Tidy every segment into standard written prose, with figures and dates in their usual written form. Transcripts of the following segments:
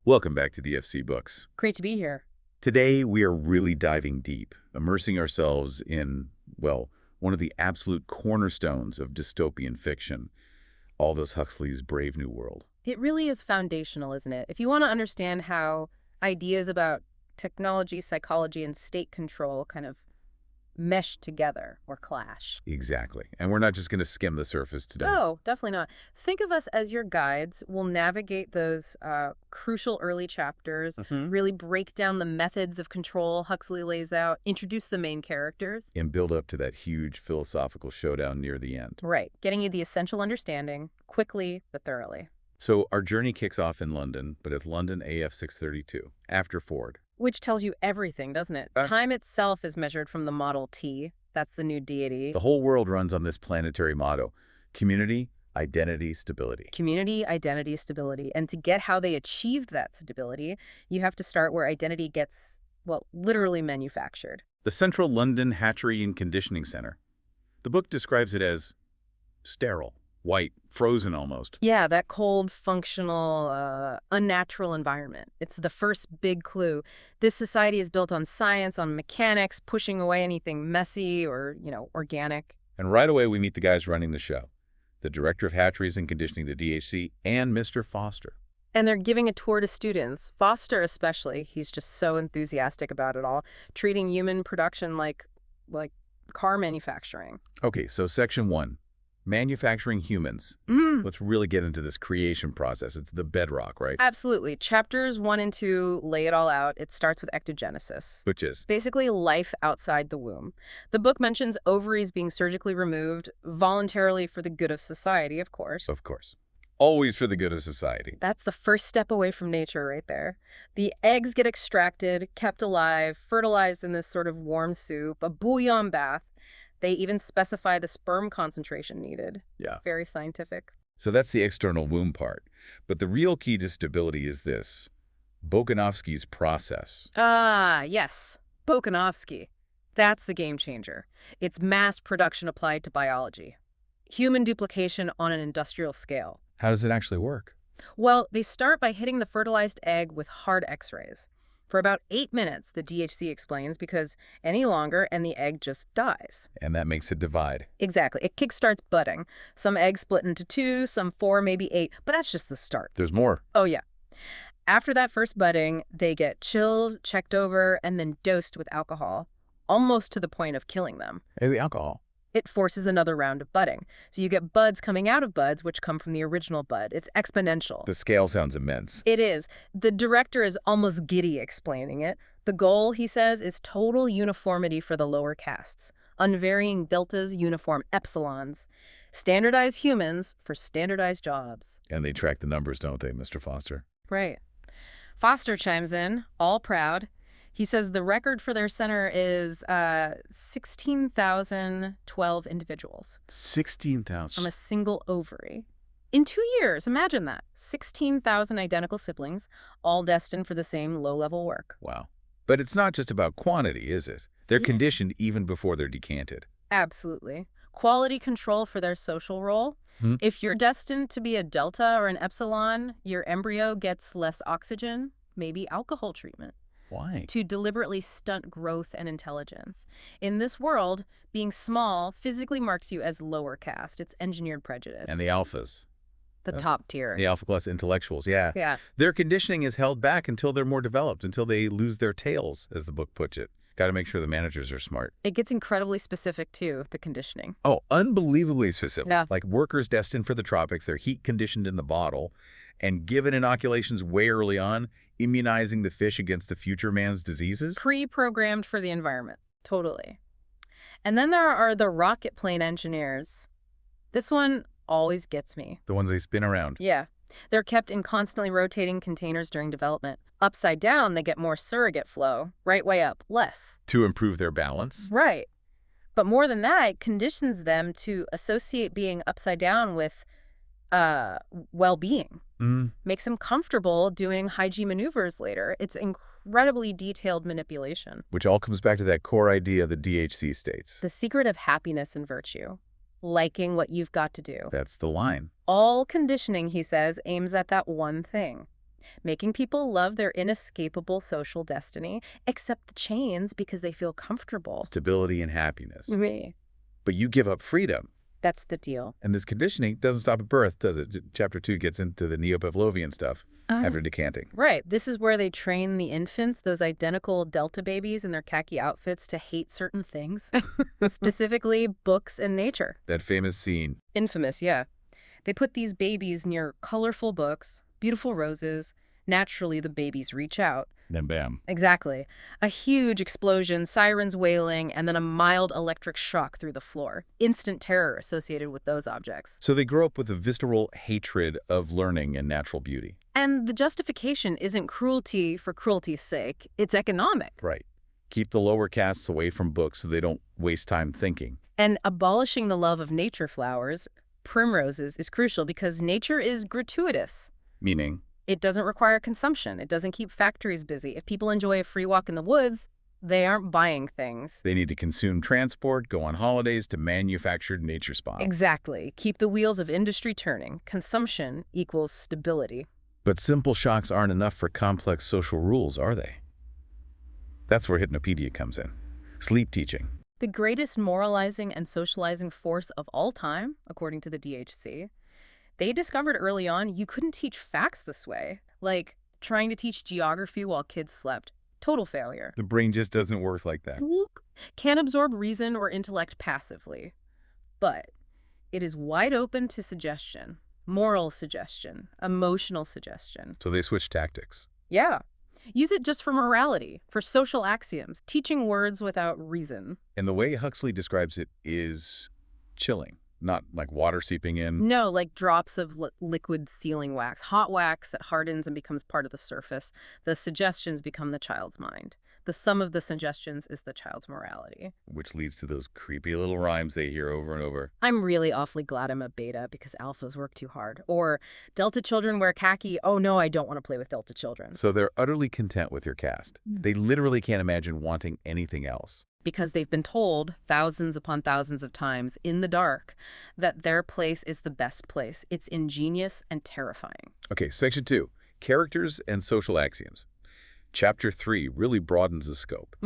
Welcome back to the FC Books. Great to be here. Today, we are really diving deep, immersing ourselves in, well, one of the absolute cornerstones of dystopian fiction, Aldous Huxley's Brave New World. It really is foundational, isn't it? If you want to understand how ideas about technology, psychology, and state control kind of mesh together or clash. Exactly. And we're not just going to skim the surface today. No, definitely not. Think of us as your guides. We'll navigate those crucial early chapters, really break down the methods of control Huxley lays out, introduce the main characters. And build up to that huge philosophical showdown near the end. Right, getting you the essential understanding, quickly but thoroughly. So our journey kicks off in London, but it's London AF 632, after Ford. Which tells you everything, doesn't it? Time itself is measured from the Model T. That's the new deity. The whole world runs on this planetary motto: community, identity, stability. Community, identity, stability. And to get how they achieved that stability, you have to start where identity gets, well, literally manufactured. The Central London Hatchery and Conditioning Center. The book describes it as sterile, white, frozen almost. Yeah, that cold, functional, unnatural environment. It's the first big clue. This society is built on science, on mechanics, pushing away anything messy or, organic. And right away we meet the guys running the show. The director of hatcheries and conditioning, the DHC, and Mr. Foster. And they're giving a tour to students. Foster especially, he's just so enthusiastic about it all, treating human production like car manufacturing. Okay, so section 1. Manufacturing humans. Let's really get into this creation process. It's the bedrock, right? Absolutely. Chapters 1 and 2 lay it all out. It starts with ectogenesis. Which is? Basically life outside the womb. The book mentions ovaries being surgically removed, voluntarily for the good of society, of course. Of course. Always for the good of society. That's the first step away from nature right there. The eggs get extracted, kept alive, fertilized in this sort of warm soup, a bouillon bath. They even specify the sperm concentration needed. Yeah. Very scientific. So that's the external womb part. But the real key to stability is this: Bokanovsky's process. Ah, yes. Bokanovsky. That's the game changer. It's mass production applied to biology. Human duplication on an industrial scale. How does it actually work? Well, they start by hitting the fertilized egg with hard X-rays. For about 8 minutes, the DHC explains, because any longer and the egg just dies. And that makes it divide. Exactly. It kickstarts budding. Some eggs split into 2, some 4, maybe 8, but that's just the start. There's more. Oh, yeah. After that first budding, they get chilled, checked over, and then dosed with alcohol, almost to the point of killing them. Hey, the alcohol. It forces another round of budding. So you get buds coming out of buds, which come from the original bud. It's exponential. The scale sounds immense. It is. The director is almost giddy explaining it. The goal, he says, is total uniformity for the lower castes. Unvarying deltas, uniform epsilons. Standardized humans for standardized jobs. And they track the numbers, don't they, Mr. Foster? Right. Foster chimes in, all proud. He says the record for their center is 16,012 individuals. 16,000. From a single ovary. In 2 years, imagine that. 16,000 identical siblings, all destined for the same low-level work. Wow. But it's not just about quantity, is it? They're conditioned even before they're decanted. Absolutely. Quality control for their social role. If you're destined to be a delta or an epsilon, your embryo gets less oxygen, maybe alcohol treatment. Why? To deliberately stunt growth and intelligence. In this world, being small physically marks you as lower caste. It's engineered prejudice. And the alphas. The top tier. The alpha class intellectuals, yeah. Yeah. Their conditioning is held back until they're more developed, until they lose their tails, as the book puts it. Got to make sure the managers are smart. It gets incredibly specific, too, the conditioning. Oh, unbelievably specific. Yeah. Like workers destined for the tropics, they're heat conditioned in the bottle, and given inoculations way early on, immunizing the fish against the future man's diseases? Pre-programmed for the environment. Totally. And then there are the rocket plane engineers. This one always gets me. The ones they spin around. Yeah. They're kept in constantly rotating containers during development. Upside down, they get more surrogate flow. Right way up, less. To improve their balance? Right. But more than that, it conditions them to associate being upside down with well-being. Makes them comfortable doing high-G maneuvers later. It's incredibly detailed manipulation. Which all comes back to that core idea the DHC states. The secret of happiness and virtue. Liking what you've got to do. That's the line. All conditioning, he says, aims at that one thing. making people love their inescapable social destiny, accept the chains because they feel comfortable. Stability and happiness. Me. But you give up freedom. That's the deal. And this conditioning doesn't stop at birth, does it? Chapter 2 gets into the neo-Pavlovian stuff after decanting. Right. This is where they train the infants, those identical Delta babies in their khaki outfits, to hate certain things, specifically books and nature. That famous scene. Infamous, yeah. They put these babies near colorful books, beautiful roses. Naturally, the babies reach out. Then bam. Exactly. A huge explosion, sirens wailing, and then a mild electric shock through the floor. Instant terror associated with those objects. So they grow up with a visceral hatred of learning and natural beauty. And the justification isn't cruelty for cruelty's sake. It's economic. Right. Keep the lower castes away from books so they don't waste time thinking. And abolishing the love of nature flowers, primroses, is crucial because nature is gratuitous. Meaning? It doesn't require consumption. It doesn't keep factories busy. If people enjoy a free walk in the woods, they aren't buying things. They need to consume transport, go on holidays to manufactured nature spots. Exactly. Keep the wheels of industry turning. Consumption equals stability. But simple shocks aren't enough for complex social rules, are they? That's where hypnopedia comes in. Sleep teaching. The greatest moralizing and socializing force of all time, according to the DHC. They discovered early on you couldn't teach facts this way, like trying to teach geography while kids slept. Total failure. The brain just doesn't work like that. Can't absorb reason or intellect passively. But it is wide open to suggestion, moral suggestion, emotional suggestion. So they switch tactics. Yeah. Use it just for morality, for social axioms, teaching words without reason. And the way Huxley describes it is chilling. Not like water seeping in. No, like drops of liquid sealing wax, hot wax that hardens and becomes part of the surface. The suggestions become the child's mind. The sum of the suggestions is the child's morality. Which leads to those creepy little rhymes they hear over and over. I'm really awfully glad I'm a beta because alphas work too hard. Or Delta children wear khaki. Oh no, I don't want to play with Delta children. So they're utterly content with your caste. They literally can't imagine wanting anything else. Because they've been told thousands upon thousands of times in the dark that their place is the best place. It's ingenious and terrifying. Okay, section 2, characters and social axioms. Chapter 3 really broadens the scope.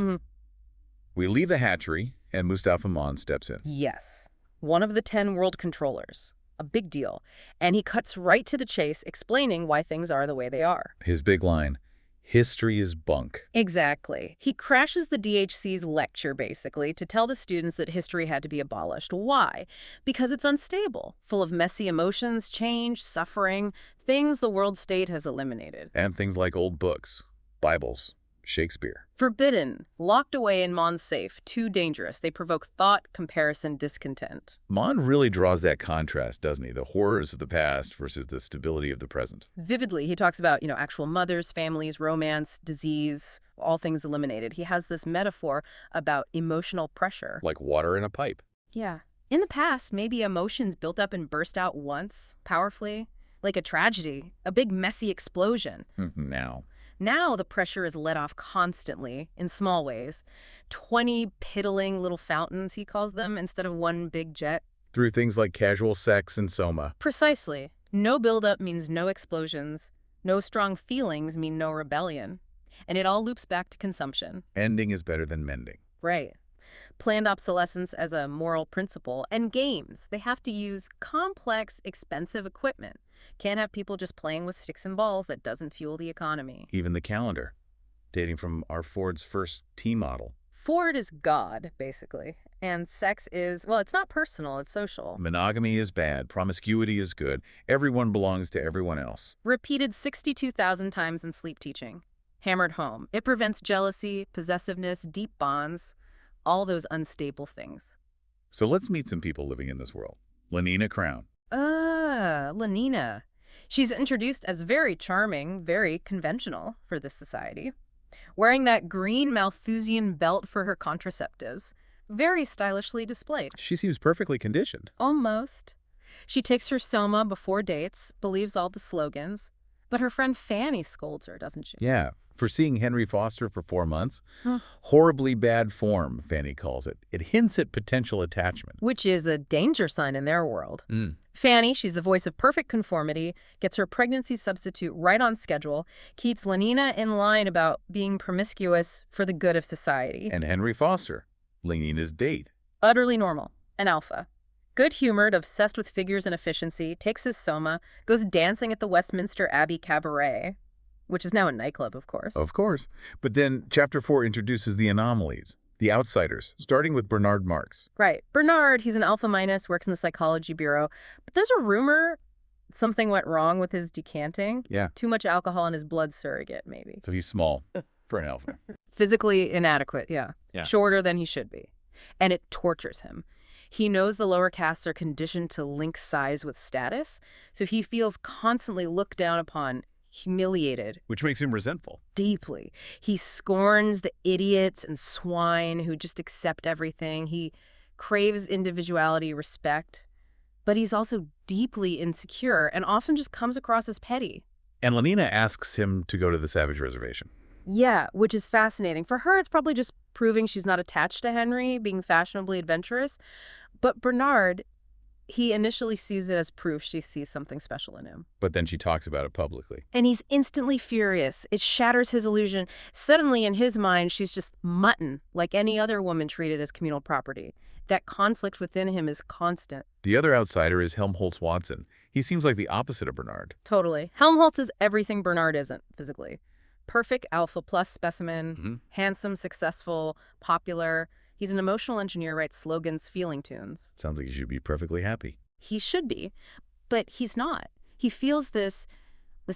We leave the hatchery, and Mustafa Mon steps in. Yes. One of the 10 world controllers. A big deal. And he cuts right to the chase, explaining why things are the way they are. His big line, history is bunk. Exactly. He crashes the DHC's lecture, basically, to tell the students that history had to be abolished. Why? Because it's unstable, full of messy emotions, change, suffering, things the world state has eliminated. And things like old books, Bibles, Shakespeare. Forbidden, locked away in Mon's safe, too dangerous. They provoke thought, comparison, discontent. Mon really draws that contrast, doesn't he? The horrors of the past versus the stability of the present. Vividly, he talks about, actual mothers, families, romance, disease, all things eliminated. He has this metaphor about emotional pressure. Like water in a pipe. Yeah. In the past, maybe emotions built up and burst out once, powerfully, like a tragedy, a big messy explosion. Now the pressure is let off constantly, in small ways. 20 piddling little fountains, he calls them, instead of one big jet. Through things like casual sex and soma. Precisely. No buildup means no explosions. No strong feelings mean no rebellion. And it all loops back to consumption. Ending is better than mending. Right. Planned obsolescence as a moral principle. And games. They have to use complex, expensive equipment. Can't have people just playing with sticks and balls. That doesn't fuel the economy. Even the calendar, dating from our Ford's first T model. Ford is God, basically. And sex is, well, it's not personal, it's social. Monogamy is bad. Promiscuity is good. Everyone belongs to everyone else. Repeated 62,000 times in sleep teaching. Hammered home. It prevents jealousy, possessiveness, deep bonds, all those unstable things. So let's meet some people living in this world. Lenina Crown. Lenina. She's introduced as very charming, very conventional for this society. Wearing that green Malthusian belt for her contraceptives. Very stylishly displayed. She seems perfectly conditioned. Almost. She takes her soma before dates, believes all the slogans. But her friend Fanny scolds her, doesn't she? Yeah, for seeing Henry Foster for 4 months. Hmm. Horribly bad form, Fanny calls it. It hints at potential attachment. Which is a danger sign in their world. Mm. Fanny, she's the voice of perfect conformity, gets her pregnancy substitute right on schedule, keeps Lenina in line about being promiscuous for the good of society. And Henry Foster, Lenina's date. Utterly normal. An alpha. Good-humored, obsessed with figures and efficiency, takes his soma, goes dancing at the Westminster Abbey Cabaret, which is now a nightclub, of course. Of course. But then Chapter 4 introduces the anomalies, the outsiders, starting with Bernard Marx. Right. Bernard, he's an alpha minus, works in the psychology bureau. But there's a rumor something went wrong with his decanting. Yeah. Too much alcohol in his blood surrogate, maybe. So he's small for an alpha. Physically inadequate, yeah. Shorter than he should be. And it tortures him. He knows the lower castes are conditioned to link size with status, so he feels constantly looked down upon, humiliated. Which makes him resentful. Deeply. He scorns the idiots and swine who just accept everything. He craves individuality, respect, but he's also deeply insecure and often just comes across as petty. And Lenina asks him to go to the Savage Reservation. Yeah, which is fascinating. For her, it's probably just proving she's not attached to Henry, being fashionably adventurous. But Bernard, he initially sees it as proof she sees something special in him. But then she talks about it publicly. And he's instantly furious. It shatters his illusion. Suddenly, in his mind, she's just mutton, like any other woman treated as communal property. That conflict within him is constant. The other outsider is Helmholtz Watson. He seems like the opposite of Bernard. Totally. Helmholtz is everything Bernard isn't, physically. Perfect alpha plus specimen, handsome, successful, popular. He's an emotional engineer, writes slogans, feeling tunes. Sounds like he should be perfectly happy. He should be, but he's not. He feels this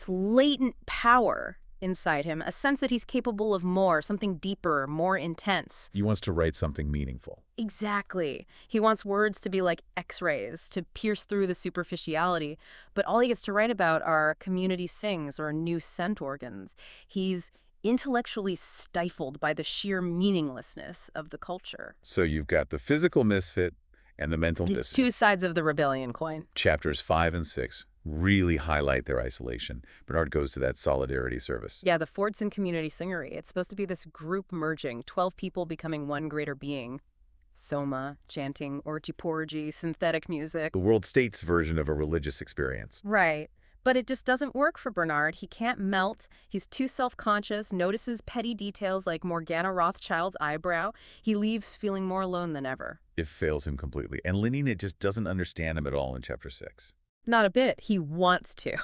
latent power inside him, a sense that he's capable of more, something deeper, more intense. He wants to write something meaningful. Exactly. He wants words to be like X-rays, to pierce through the superficiality, but all he gets to write about are community sings or new scent organs. He's intellectually stifled by the sheer meaninglessness of the culture. So you've got the physical misfit and the mental It's dissident. two sides of the rebellion coin. Chapters 5 and 6 really highlight their isolation. Bernard goes to that solidarity service. Yeah, the Fordson Community Singery. It's supposed to be this group merging, 12 people becoming one greater being. Soma, chanting, orgy-porgy, synthetic music. The world state's version of a religious experience. Right. But it just doesn't work for Bernard. He can't melt. He's too self-conscious, notices petty details like Morgana Rothschild's eyebrow. He leaves feeling more alone than ever. It fails him completely. And Lenina just doesn't understand him at all in Chapter 6. Not a bit. He wants to.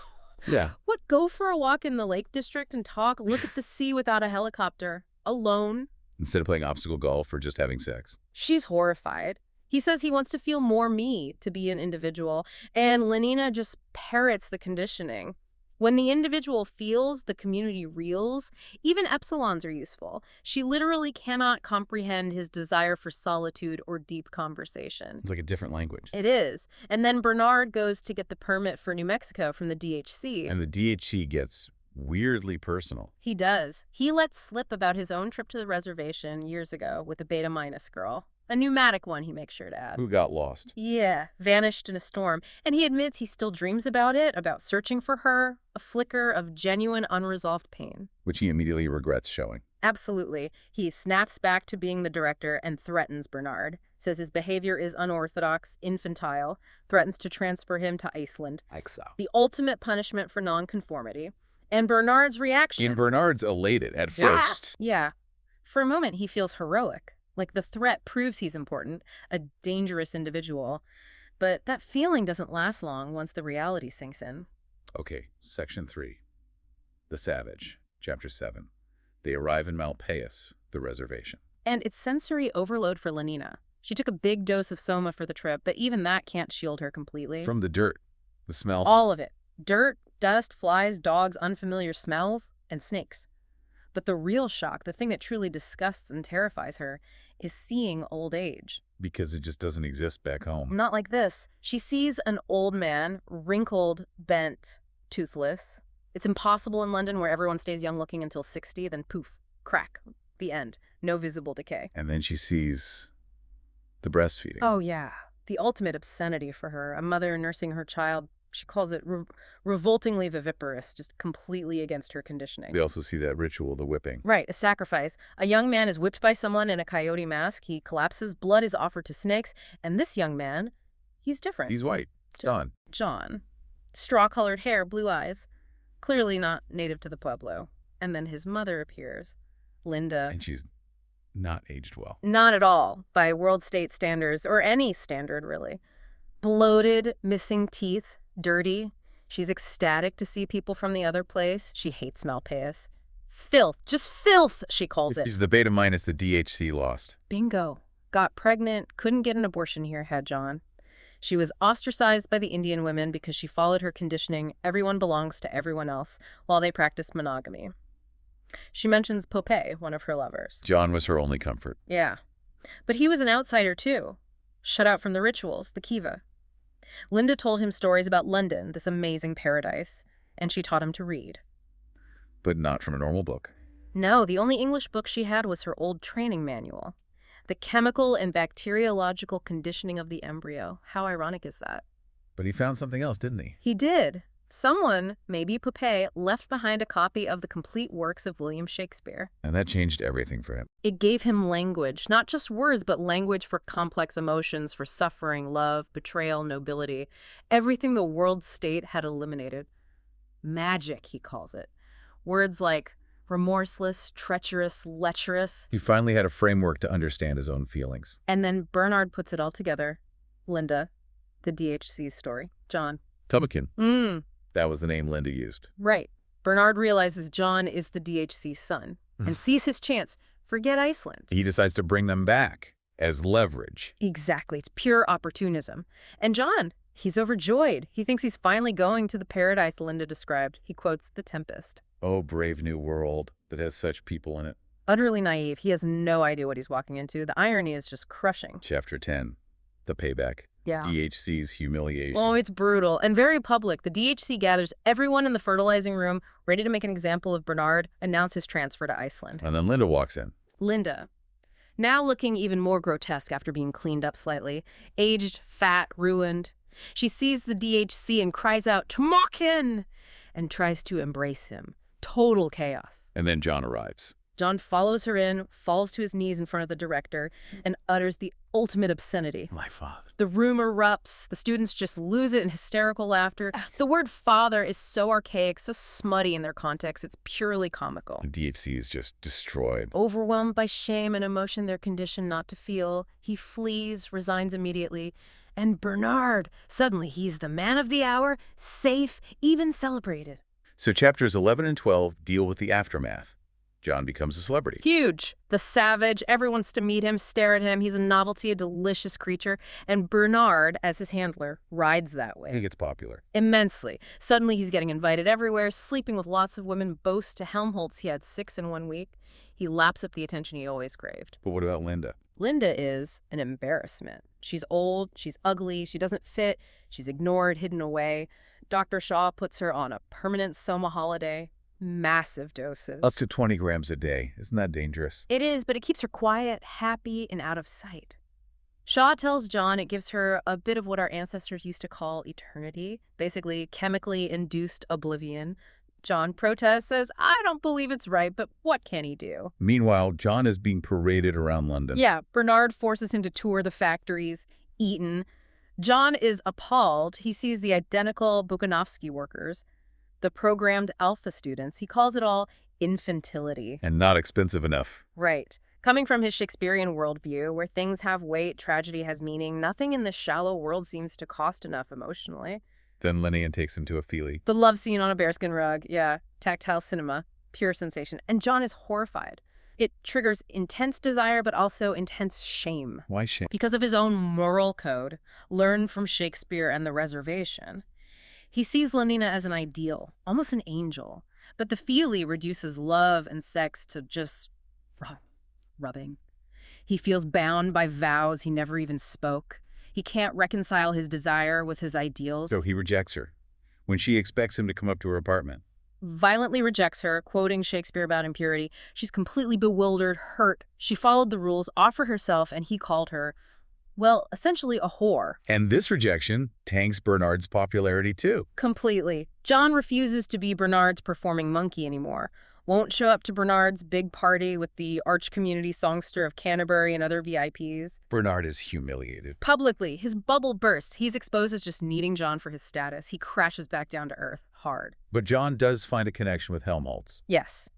Yeah. What, go for a walk in the Lake District and talk, look at the sea without a helicopter, alone? Instead of playing obstacle golf or just having sex. She's horrified. He says he wants to feel more me, to be an individual, and Lenina just parrots the conditioning. When the individual feels, the community reels. Even epsilons are useful. She literally cannot comprehend his desire for solitude or deep conversation. It's like a different language. It is. And then Bernard goes to get the permit for New Mexico from the DHC. And the DHC gets weirdly personal. He does. He lets slip about his own trip to the reservation years ago with a Beta Minus girl. A pneumatic one, he makes sure to add. Who got lost? Yeah, vanished in a storm. And he admits he still dreams about it, about searching for her, a flicker of genuine unresolved pain. Which he immediately regrets showing. Absolutely. He snaps back to being the director and threatens Bernard. Says his behavior is unorthodox, infantile, threatens to transfer him to Iceland. Exile. The ultimate punishment for nonconformity. And Bernard's reaction. And Bernard's elated at first. Yeah. For a moment, he feels heroic. Like the threat proves he's important, a dangerous individual. But that feeling doesn't last long once the reality sinks in. Okay, Section 3. The Savage, Chapter 7. They arrive in Malpais, the reservation. And it's sensory overload for Lenina. She took a big dose of soma for the trip, but even that can't shield her completely. From the dirt, the smell. All of it. Dirt, dust, flies, dogs, unfamiliar smells, and snakes. But the real shock, the thing that truly disgusts and terrifies her, is seeing old age. Because it just doesn't exist back home. Not like this. She sees an old man, wrinkled, bent, toothless. It's impossible in London where everyone stays young looking until 60, then poof, crack, the end. No visible decay. And then she sees the breastfeeding. Oh, yeah. The ultimate obscenity for her, a mother nursing her child She calls it revoltingly viviparous, just completely against her conditioning. They also see that ritual, the whipping. Right, a sacrifice. A young man is whipped by someone in a coyote mask. He collapses, blood is offered to snakes, and this young man, he's different. He's white. John. John. Straw-colored hair, blue eyes. Clearly not native to the Pueblo. And then his mother appears, Linda. And she's not aged well. Not at all, by world state standards, or any standard, really. Bloated, missing teeth, dirty. She's ecstatic to see people from the other place. She hates Malpais. Filth, just filth, she calls it. She's the beta minus the DHC lost. Bingo. Got pregnant, couldn't get an abortion here, had John. She was ostracized by the Indian women because she followed her conditioning, everyone belongs to everyone else, while they practiced monogamy. She mentions Popeye, one of her lovers. John was her only comfort. Yeah. But he was an outsider, too. Shut out from the rituals, the kiva. Linda told him stories about London, this amazing paradise, and she taught him to read. But not from a normal book. No, the only English book she had was her old training manual. The chemical and bacteriological conditioning of the embryo. How ironic is that? But he found something else, didn't he? He did. Someone, maybe Popeye, left behind a copy of the complete works of William Shakespeare. And that changed everything for him. It gave him language, not just words, but language for complex emotions, for suffering, love, betrayal, nobility. Everything the world state had eliminated. Magic, he calls it. Words like remorseless, treacherous, lecherous. He finally had a framework to understand his own feelings. And then Bernard puts it all together. Linda, the DHC's story. John. Tumakin. That was the name Linda used. Right. Bernard realizes John is the DHC's son and sees his chance. Forget Iceland. He decides to bring them back as leverage. Exactly. It's pure opportunism. And John, he's overjoyed. He thinks he's finally going to the paradise Linda described. He quotes The Tempest. Oh, brave new world that has such people in it. Utterly naive. He has no idea what he's walking into. The irony is just crushing. Chapter 10. The payback. Yeah. DHC's humiliation. Oh, it's brutal and very public. The DHC gathers everyone in the fertilizing room, ready to make an example of Bernard, announce his transfer to Iceland. And then Linda walks in. Linda, now looking even more grotesque after being cleaned up slightly, aged, fat, ruined. She sees the DHC and cries out, "Tumakin!" and tries to embrace him. Total chaos. And then John arrives. John follows her in, falls to his knees in front of the director, and utters the ultimate obscenity. My father. The room erupts. The students just lose it in hysterical laughter. The word father is so archaic, so smutty in their context, it's purely comical. The DHC is just destroyed. Overwhelmed by shame and emotion they're conditioned not to feel, he flees, resigns immediately. And Bernard, suddenly he's the man of the hour, safe, even celebrated. So chapters 11 and 12 deal with the aftermath. John becomes a celebrity. Huge. The savage. Everyone wants to meet him, stare at him. He's a novelty, a delicious creature. And Bernard, as his handler, rides that way. He gets popular. Immensely. Suddenly he's getting invited everywhere, sleeping with lots of women, boasts to Helmholtz he had 6 in 1 week. He laps up the attention he always craved. But what about Linda? Linda is an embarrassment. She's old, she's ugly, she doesn't fit, she's ignored, hidden away. Dr. Shaw puts her on a permanent soma holiday. Massive doses. Up to 20 grams a day. Isn't that dangerous? It is, but it keeps her quiet, happy, and out of sight. Shaw tells John it gives her a bit of what our ancestors used to call eternity, basically chemically induced oblivion. John protests, says, "I don't believe it's right, but what can he do?" Meanwhile, John is being paraded around London. Yeah, Bernard forces him to tour the factories, Eton. John is appalled. He sees the identical Bukanovsky workers, the programmed alpha students. He calls it all infantility. And not expensive enough. Right. Coming from his Shakespearean worldview, where things have weight, tragedy has meaning, nothing in this shallow world seems to cost enough emotionally. Then Linnean takes him to a feely. The love scene on a bearskin rug, yeah. Tactile cinema, pure sensation. And John is horrified. It triggers intense desire, but also intense shame. Why shame? Because of his own moral code, learned from Shakespeare and the reservation. He sees Lenina as an ideal, almost an angel. But the feely reduces love and sex to just rubbing. He feels bound by vows he never even spoke. He can't reconcile his desire with his ideals. So he rejects her when she expects him to come up to her apartment. Violently rejects her, quoting Shakespeare about impurity. She's completely bewildered, hurt. She followed the rules, offered herself, and he called her Well, essentially a whore. And this rejection tanks Bernard's popularity too. Completely. John refuses to be Bernard's performing monkey anymore. Won't show up to Bernard's big party with the arch-community songster of Canterbury and other VIPs. Bernard is humiliated. Publicly, his bubble bursts. He's exposed as just needing John for his status. He crashes back down to earth, hard. But John does find a connection with Helmholtz. Yes.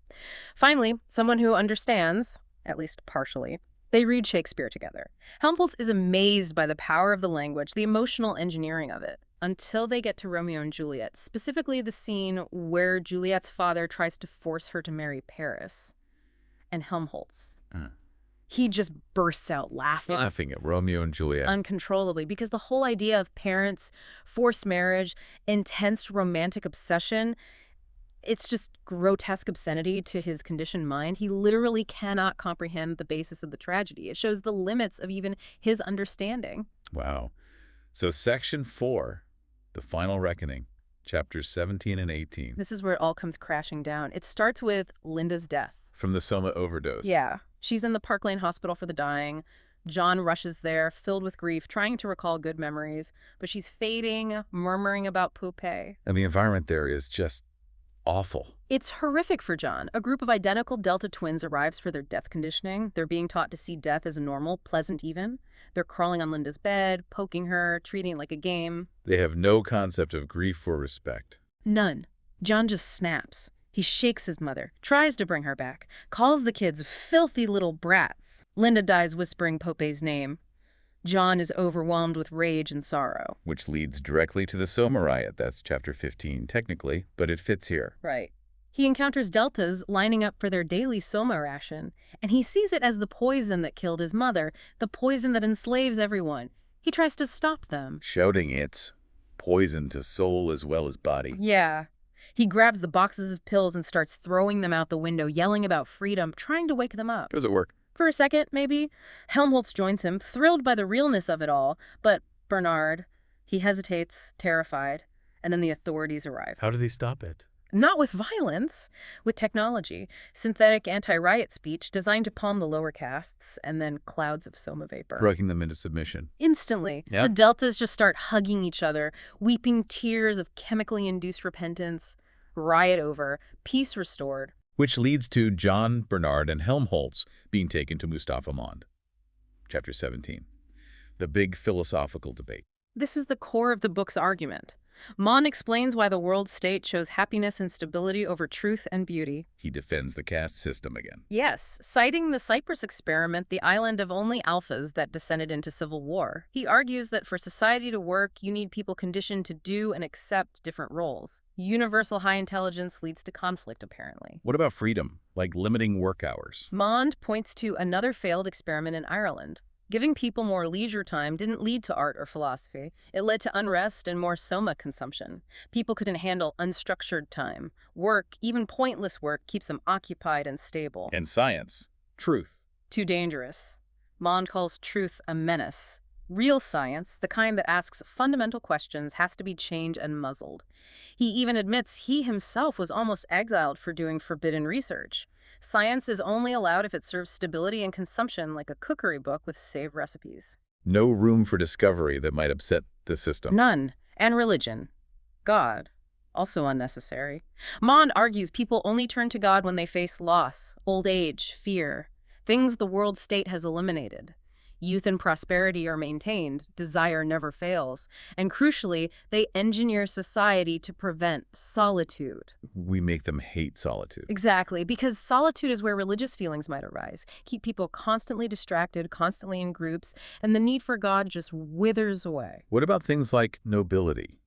Finally, someone who understands, at least partially. They read Shakespeare together. Helmholtz is amazed by the power of the language, the emotional engineering of it, until they get to Romeo and Juliet, specifically the scene where Juliet's father tries to force her to marry Paris. And Helmholtz. He just bursts out laughing. Laughing at Romeo and Juliet. Uncontrollably, because the whole idea of parents, forced marriage, intense romantic obsession, it's just grotesque obscenity to his conditioned mind. He literally cannot comprehend the basis of the tragedy. It shows the limits of even his understanding. Wow. So section 4, the final reckoning, chapters 17 and 18. This is where it all comes crashing down. It starts with Linda's death. From the Soma overdose. Yeah. She's in the Park Lane Hospital for the Dying. John rushes there, filled with grief, trying to recall good memories. But she's fading, murmuring about Poupée. And the environment there is just awful. It's horrific for John. A group of identical Delta twins arrives for their death conditioning. They're being taught to see death as normal, pleasant even. They're crawling on Linda's bed, poking her, treating it like a game. They have no concept of grief or respect. None. John just snaps. He shakes his mother, tries to bring her back, calls the kids filthy little brats. Linda dies whispering Poupée's name. John is overwhelmed with rage and sorrow. Which leads directly to the Soma riot. That's chapter 15, technically, but it fits here. Right. He encounters Deltas lining up for their daily Soma ration, and he sees it as the poison that killed his mother, the poison that enslaves everyone. He tries to stop them. Shouting it's poison to soul as well as body. Yeah. He grabs the boxes of pills and starts throwing them out the window, yelling about freedom, trying to wake them up. Does it work? For a second, maybe. Helmholtz joins him, thrilled by the realness of it all. But Bernard, he hesitates, terrified, and then the authorities arrive. How do they stop it? Not with violence, with technology. Synthetic anti-riot speech designed to calm the lower castes, and then clouds of Soma vapor. Breaking them into submission. Instantly. Yeah. The Deltas just start hugging each other, weeping tears of chemically induced repentance. Riot over, peace restored. Which leads to John, Bernard, and Helmholtz being taken to Mustafa Mond. Chapter 17. The big philosophical debate. This is the core of the book's argument. Mond explains why the world state chose happiness and stability over truth and beauty. He defends the caste system again. Yes, citing the Cyprus experiment, the island of only alphas that descended into civil war. He argues that for society to work, you need people conditioned to do and accept different roles. Universal high intelligence leads to conflict, apparently. What about freedom, like limiting work hours? Mond points to another failed experiment in Ireland. Giving people more leisure time didn't lead to art or philosophy. It led to unrest and more soma consumption. People couldn't handle unstructured time. Work, even pointless work, keeps them occupied and stable. And science. Truth. Too dangerous. Mond calls truth a menace. Real science, the kind that asks fundamental questions, has to be chained and muzzled. He even admits he himself was almost exiled for doing forbidden research. Science is only allowed if it serves stability and consumption, like a cookery book with saved recipes. No room for discovery that might upset the system. None. And religion. God. Also unnecessary. Mond argues people only turn to God when they face loss, old age, fear. Things the world state has eliminated. Youth and prosperity are maintained, desire never fails, and crucially, they engineer society to prevent solitude. We make them hate solitude. Exactly, because solitude is where religious feelings might arise, keep people constantly distracted, constantly in groups, and the need for God just withers away. What about things like nobility,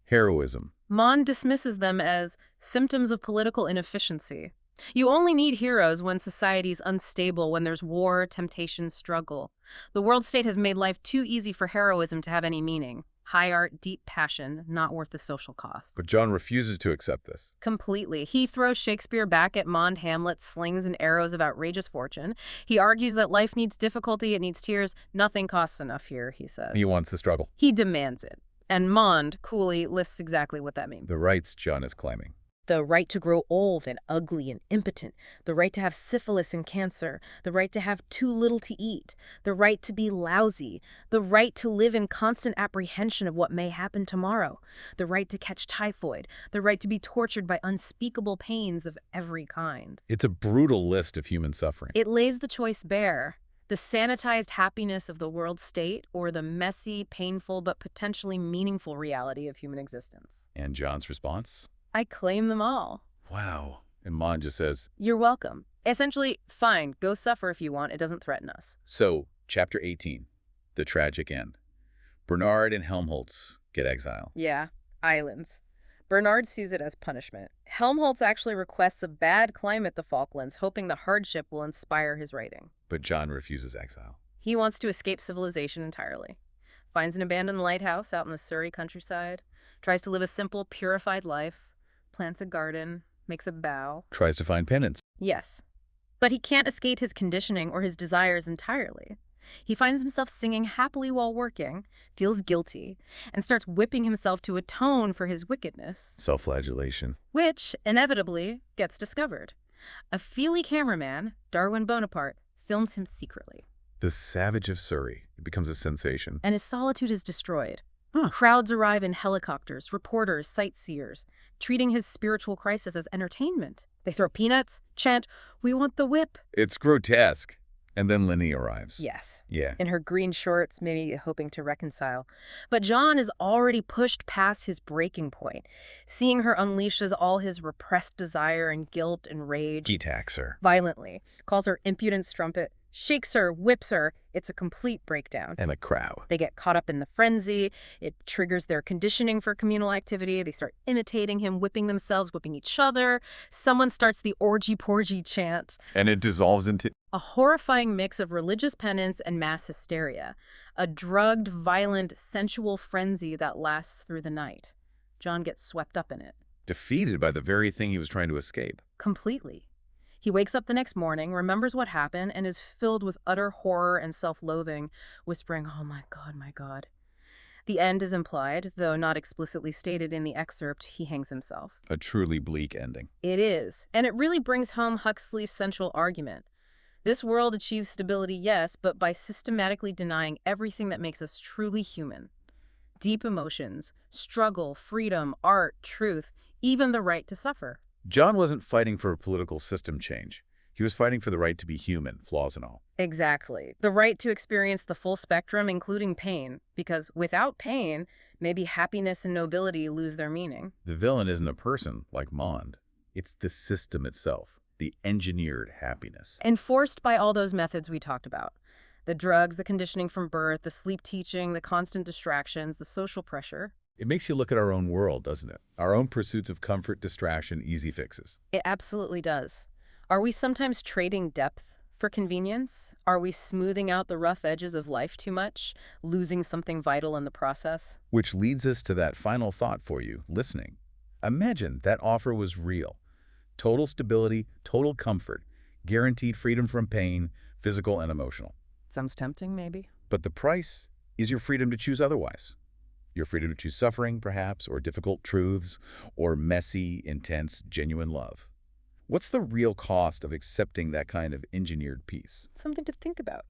heroism? Mond dismisses them as symptoms of political inefficiency. You only need heroes when society's unstable, when there's war, temptation, struggle. The world state has made life too easy for heroism to have any meaning. High art, deep passion, not worth the social cost. But John refuses to accept this. Completely. He throws Shakespeare back at Mond Hamlet's slings and arrows of outrageous fortune. He argues that life needs difficulty, it needs tears. Nothing costs enough here, he says. He wants the struggle. He demands it. And Mond coolly lists exactly what that means. The rights John is claiming. The right to grow old and ugly and impotent, the right to have syphilis and cancer, the right to have too little to eat, the right to be lousy, the right to live in constant apprehension of what may happen tomorrow, the right to catch typhoid, the right to be tortured by unspeakable pains of every kind. It's a brutal list of human suffering. It lays the choice bare. The sanitized happiness of the world state or the messy, painful, but potentially meaningful reality of human existence. And John's response? I claim them all. Wow. And Mon just says, You're welcome. Essentially, fine, go suffer if you want. It doesn't threaten us. so, Chapter 18, the tragic end. Bernard and Helmholtz get exile. Yeah, islands. Bernard sees it as punishment. Helmholtz actually requests a bad climate at the Falklands, hoping the hardship will inspire his writing. But John refuses exile. He wants to escape civilization entirely. Finds an abandoned lighthouse out in the Surrey countryside, tries to live a simple, purified life, plants a garden, makes a bow. Tries to find penance. Yes. But he can't escape his conditioning or his desires entirely. He finds himself singing happily while working, feels guilty, and starts whipping himself to atone for his wickedness, Self-flagellation. which, inevitably, gets discovered. A feely cameraman, Darwin Bonaparte, films him secretly, The savage of Surrey. It becomes a sensation. and his solitude is destroyed. Huh. Crowds arrive in helicopters, reporters, sightseers, treating his spiritual crisis as entertainment. They throw peanuts, chant, "We want the whip." It's grotesque. And then Lenny arrives. Yes. Yeah. In her green shorts, maybe hoping to reconcile. But John is already pushed past his breaking point. Seeing her unleashes all his repressed desire and guilt and rage. He attacks her. Violently. Calls her impudent strumpet. Shakes her, whips her. It's a complete breakdown. And the crowd. They get caught up in the frenzy. It triggers their conditioning for communal activity. They start imitating him, whipping themselves, whipping each other. Someone starts the orgy-porgy chant. And it dissolves into... A horrifying mix of religious penance and mass hysteria. A drugged, violent, sensual frenzy that lasts through the night. John gets swept up in it. defeated by the very thing he was trying to escape. Completely. He wakes up the next morning, remembers what happened, and is filled with utter horror and self-loathing, whispering, "Oh my God, my God." The end is implied, though not explicitly stated in the excerpt. He hangs himself. A truly bleak ending. It is, and it really brings home Huxley's central argument. This world achieves stability, yes, but by systematically denying everything that makes us truly human. Deep emotions, struggle, freedom, art, truth, even the right to suffer. John wasn't fighting for a political system change. He was fighting for the right to be human, flaws and all. Exactly. The right to experience the full spectrum, including pain, because without pain, maybe happiness and nobility lose their meaning. The villain isn't a person like Mond. It's the system itself, the engineered happiness. Enforced by all those methods we talked about. The drugs, the conditioning from birth, the sleep teaching, the constant distractions, the social pressure. It makes you look at our own world, doesn't it? Our own pursuits of comfort, distraction, easy fixes. It absolutely does. Are we sometimes trading depth for convenience? Are we smoothing out the rough edges of life too much, losing something vital in the process? Which leads us to that final thought for you, listening. Imagine that offer was real. Total stability, total comfort, guaranteed freedom from pain, physical and emotional. Sounds tempting, maybe. But the price is your freedom to choose otherwise. Your freedom to choose suffering, perhaps, or difficult truths, or messy, intense, genuine love. What's the real cost of accepting that kind of engineered peace? Something to think about.